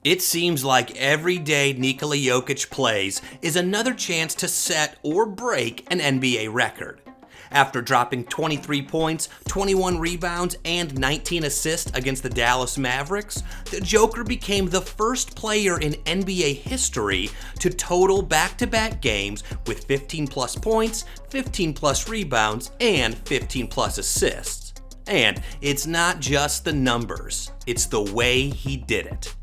It seems like every day Nikola Jokic plays is another chance to set or break an NBA record. After dropping 23 points, 21 rebounds, and 19 assists against the Dallas Mavericks, the Joker became the first player in NBA history to total back-to-back games with 15-plus points, 15-plus rebounds, and 15-plus assists. And it's not just the numbers, it's the way he did it.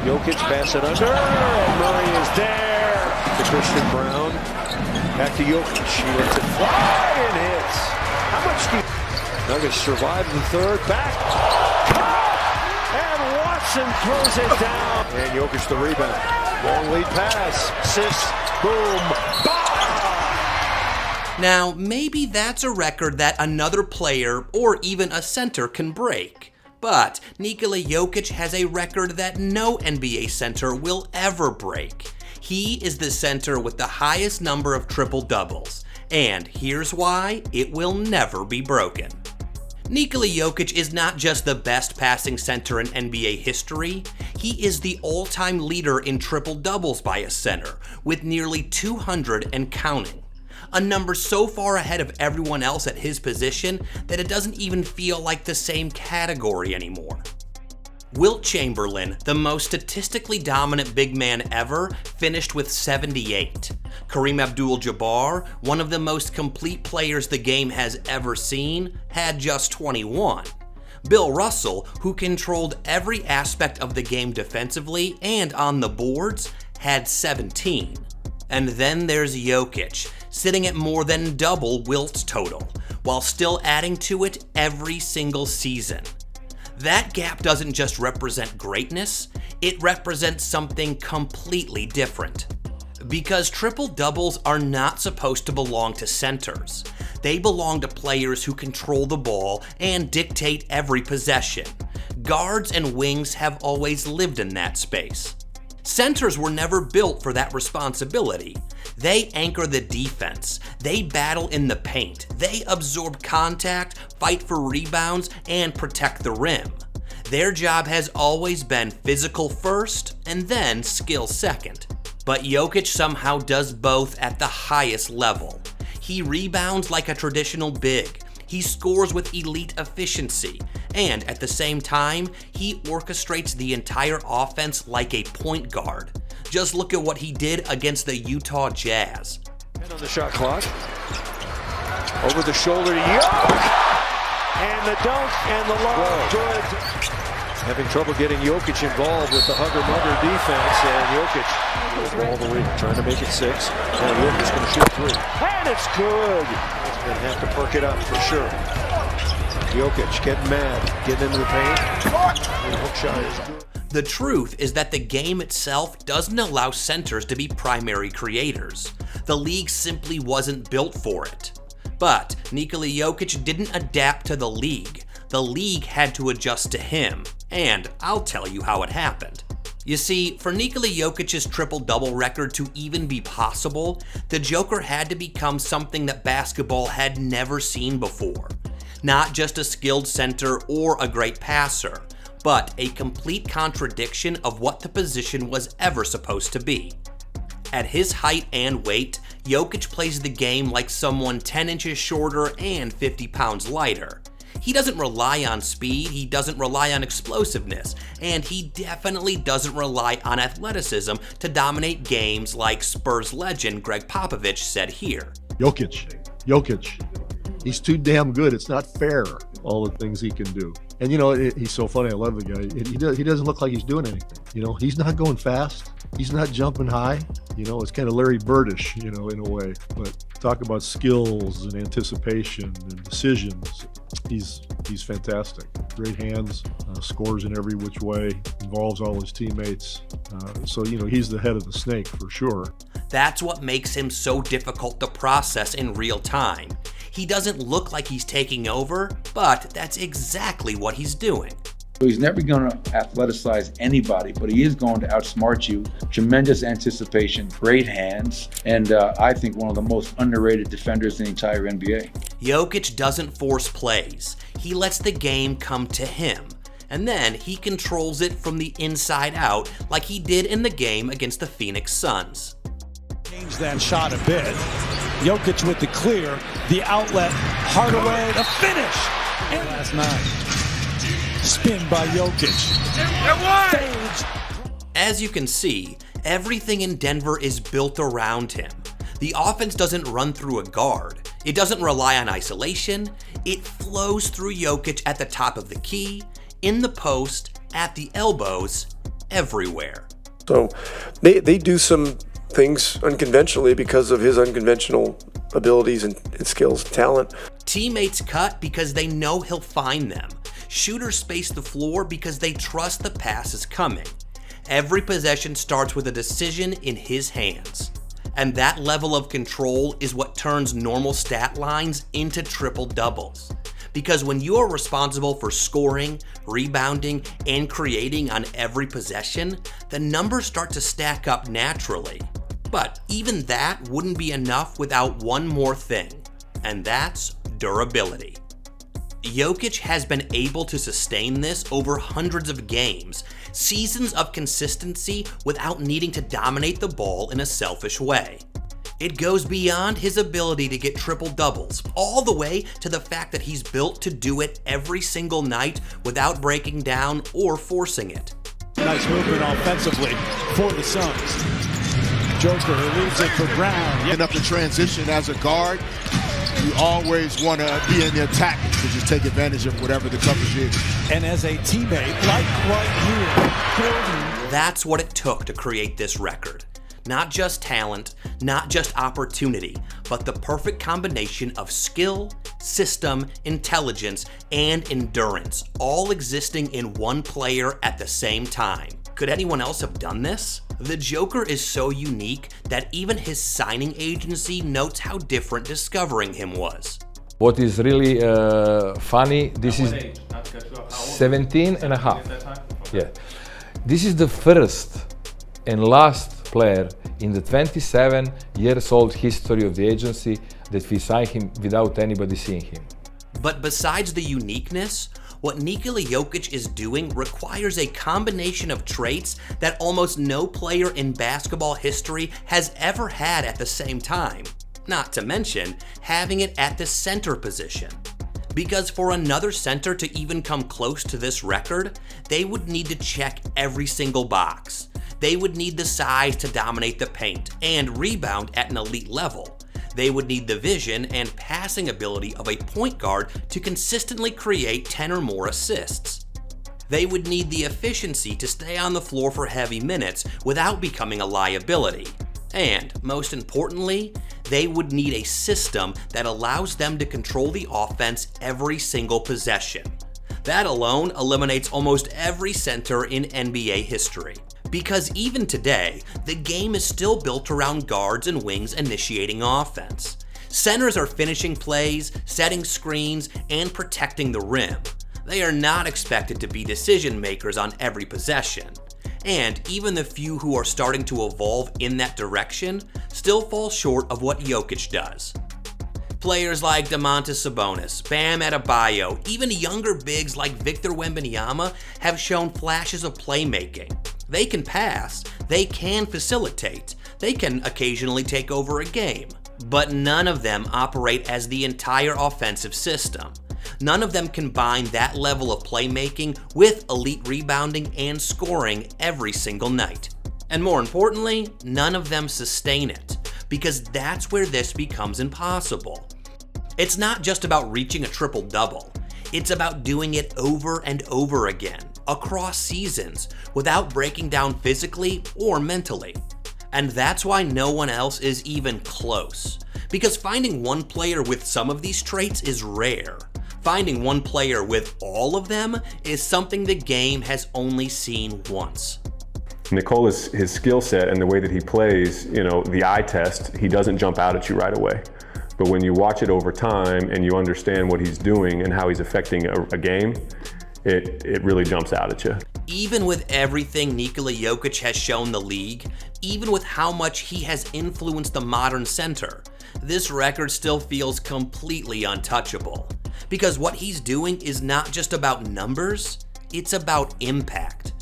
Jokic pass it under, and Murray is there to Christian Brown. Back to Jokic, he lets it fly and hits. How much do you... Nuggets survive the third, back. And Watson throws it down. And Jokic the rebound. Long lead pass, assist, boom, bah! Now, maybe that's a record that another player or even a center can break. But Nikola Jokic has a record that no NBA center will ever break. He is the center with the highest number of triple-doubles, and here's why it will never be broken. Nikola Jokic is not just the best passing center in NBA history, he is the all-time leader in triple-doubles by a center, with nearly 200 and counting. A number so far ahead of everyone else at his position that it doesn't even feel like the same category anymore. Wilt Chamberlain, the most statistically dominant big man ever, finished with 78. Kareem Abdul-Jabbar, one of the most complete players the game has ever seen, had just 21. Bill Russell, who controlled every aspect of the game defensively and on the boards, had 17. And then there's Jokic, sitting at more than double Wilt's total, while still adding to it every single season. That gap doesn't just represent greatness, it represents something completely different. Because triple-doubles are not supposed to belong to centers. They belong to players who control the ball and dictate every possession. Guards and wings have always lived in that space. Centers were never built for that responsibility. They anchor the defense, they battle in the paint, they absorb contact, fight for rebounds, and protect the rim. Their job has always been physical first, and then skill second. But Jokic somehow does both at the highest level. He rebounds like a traditional big, he scores with elite efficiency, and at the same time, he orchestrates the entire offense like a point guard. Just look at what he did against the Utah Jazz. And on the shot clock, over the shoulder to Jokic, and the dunk and the lob, good. Having trouble getting Jokic involved with the hugger-mugger defense, and Jokic all the way, trying to make it 6. And Jokic's going to shoot 3. And it's good. He's going to have to perk it up for sure. Jokic getting mad, getting into the paint. And hook shot is good. The truth is that the game itself doesn't allow centers to be primary creators. The league simply wasn't built for it. But Nikola Jokic didn't adapt to the league. The league had to adjust to him, and I'll tell you how it happened. You see, for Nikola Jokic's triple-double record to even be possible, the Joker had to become something that basketball had never seen before. Not just a skilled center or a great passer, but a complete contradiction of what the position was ever supposed to be. At his height and weight, Jokic plays the game like someone 10 inches shorter and 50 pounds lighter. He doesn't rely on speed, he doesn't rely on explosiveness, and he definitely doesn't rely on athleticism to dominate games like Spurs legend Greg Popovich said here. Jokic, he's too damn good. It's not fair, all the things he can do. And you know, he's so funny. I love the guy. He doesn't look like he's doing anything. You know, he's not going fast. He's not jumping high. You know, it's kind of Larry Birdish, you know, in a way. But talk about skills and anticipation and decisions. He's fantastic. Great hands, scores in every which way, involves all his teammates. So, you know, he's the head of the snake for sure. That's what makes him so difficult to process in real time. He doesn't look like he's taking over, but that's exactly what he's doing. So he's never going to athleticize anybody, but he is going to outsmart you. Tremendous anticipation, great hands, and I think one of the most underrated defenders in the entire NBA. Jokic doesn't force plays. He lets the game come to him. and then he controls it from the inside out like he did in the game against the Phoenix Suns. Change that shot a bit. Jokic with the clear, the outlet, Hardaway, the finish. And last night, spin by Jokic. Fades. As you can see, everything in Denver is built around him. The offense doesn't run through a guard. It doesn't rely on isolation. It flows through Jokic at the top of the key, in the post, at the elbows, everywhere. So they do some things unconventionally because of his unconventional abilities and skills, talent. Teammates cut because they know he'll find them. Shooters space the floor because they trust the pass is coming. Every possession starts with a decision in his hands. And that level of control is what turns normal stat lines into triple doubles. Because when you are responsible for scoring, rebounding, and creating on every possession, the numbers start to stack up naturally. But even that wouldn't be enough without one more thing, and that's durability. Jokic has been able to sustain this over hundreds of games, seasons of consistency without needing to dominate the ball in a selfish way. It goes beyond his ability to get triple doubles, all the way to the fact that he's built to do it every single night without breaking down or forcing it. Nice movement offensively for the Suns. Joker leaves it for Brown. Getting up the transition as a guard, you always want to be in the attack to just take advantage of whatever the coverage is. And as a teammate, like right here, That's what it took to create this record. Not just talent, not just opportunity, but the perfect combination of skill, system, intelligence, and endurance, all existing in one player at the same time. Could anyone else have done this? The Joker is so unique that even his signing agency notes how different discovering him was. What is really funny, this is 17 and a half. Yeah. This is the first and last player in the 27 years old history of the agency that we signed him without anybody seeing him. But besides the uniqueness, what Nikola Jokic is doing requires a combination of traits that almost no player in basketball history has ever had at the same time. Not to mention having it at the center position. Because for another center to even come close to this record, they would need to check every single box. They would need the size to dominate the paint and rebound at an elite level. They would need the vision and passing ability of a point guard to consistently create 10 or more assists. They would need the efficiency to stay on the floor for heavy minutes without becoming a liability. And, most importantly, they would need a system that allows them to control the offense every single possession. That alone eliminates almost every center in NBA history. Because even today, the game is still built around guards and wings initiating offense. Centers are finishing plays, setting screens, and protecting the rim. They are not expected to be decision makers on every possession. And even the few who are starting to evolve in that direction still fall short of what Jokic does. Players like Domantas Sabonis, Bam Adebayo, even younger bigs like Victor Wembanyama have shown flashes of playmaking. They can pass, they can facilitate, they can occasionally take over a game, but none of them operate as the entire offensive system. None of them combine that level of playmaking with elite rebounding and scoring every single night. And more importantly, none of them sustain it, because that's where this becomes impossible. It's not just about reaching a triple-double, it's about doing it over and over again, across seasons, without breaking down physically or mentally. And that's why no one else is even close. Because finding one player with some of these traits is rare. Finding one player with all of them is something the game has only seen once. Nikola's, his skill set and the way that he plays, the eye test, he doesn't jump out at you right away. But when you watch it over time and you understand what he's doing and how he's affecting a game, it really jumps out at you. Even with everything Nikola Jokic has shown the league, even with how much he has influenced the modern center, this record still feels completely untouchable. Because what he's doing is not just about numbers, it's about impact.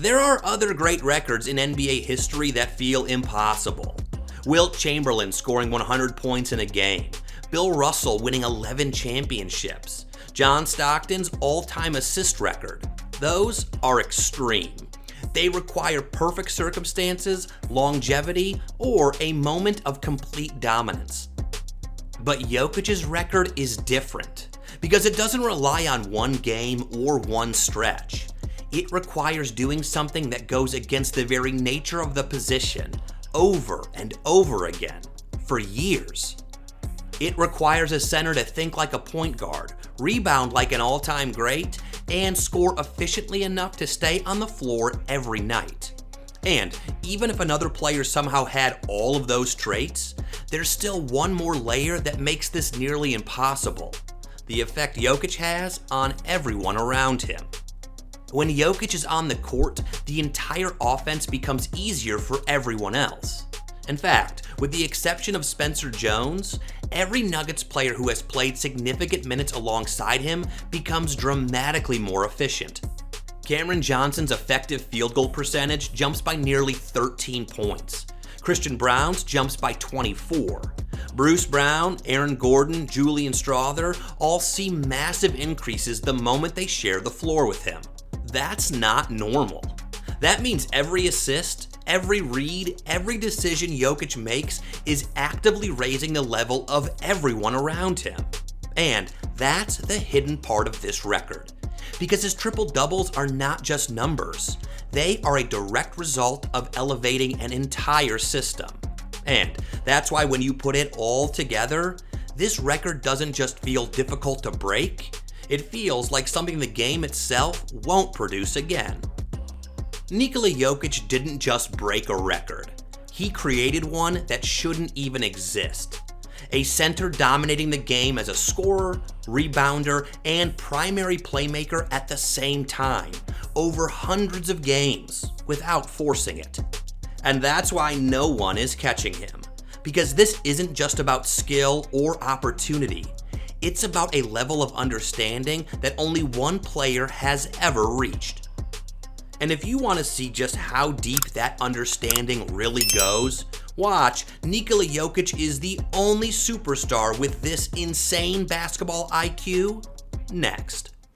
There are other great records in NBA history that feel impossible. Wilt Chamberlain scoring 100 points in a game, Bill Russell winning 11 championships, John Stockton's all-time assist record. Those are extreme. They require perfect circumstances, longevity, or a moment of complete dominance. But Jokic's record is different because it doesn't rely on one game or one stretch. It requires doing something that goes against the very nature of the position over and over again for years. It requires a center to think like a point guard, rebound like an all-time great, and score efficiently enough to stay on the floor every night. And even if another player somehow had all of those traits, there's still one more layer that makes this nearly impossible: the effect Jokic has on everyone around him. When Jokic is on the court, the entire offense becomes easier for everyone else. In fact, with the exception of Spencer Jones, every Nuggets player who has played significant minutes alongside him becomes dramatically more efficient. Cameron Johnson's effective field goal percentage jumps by nearly 13 points. Christian Braun's jumps by 24. Bruce Brown, Aaron Gordon, Julian Strawther all see massive increases the moment they share the floor with him. That's not normal. That means every assist, every read, every decision Jokic makes is actively raising the level of everyone around him. And that's the hidden part of this record. Because his triple-doubles are not just numbers. They are a direct result of elevating an entire system. And that's why when you put it all together, this record doesn't just feel difficult to break, it feels like something the game itself won't produce again. Nikola Jokic didn't just break a record. He created one that shouldn't even exist. A center dominating the game as a scorer, rebounder, and primary playmaker at the same time, over hundreds of games, without forcing it. And that's why no one is catching him. Because this isn't just about skill or opportunity. It's about a level of understanding that only one player has ever reached. And if you want to see just how deep that understanding really goes, watch Nikola Jokic is the only superstar with this insane basketball IQ next.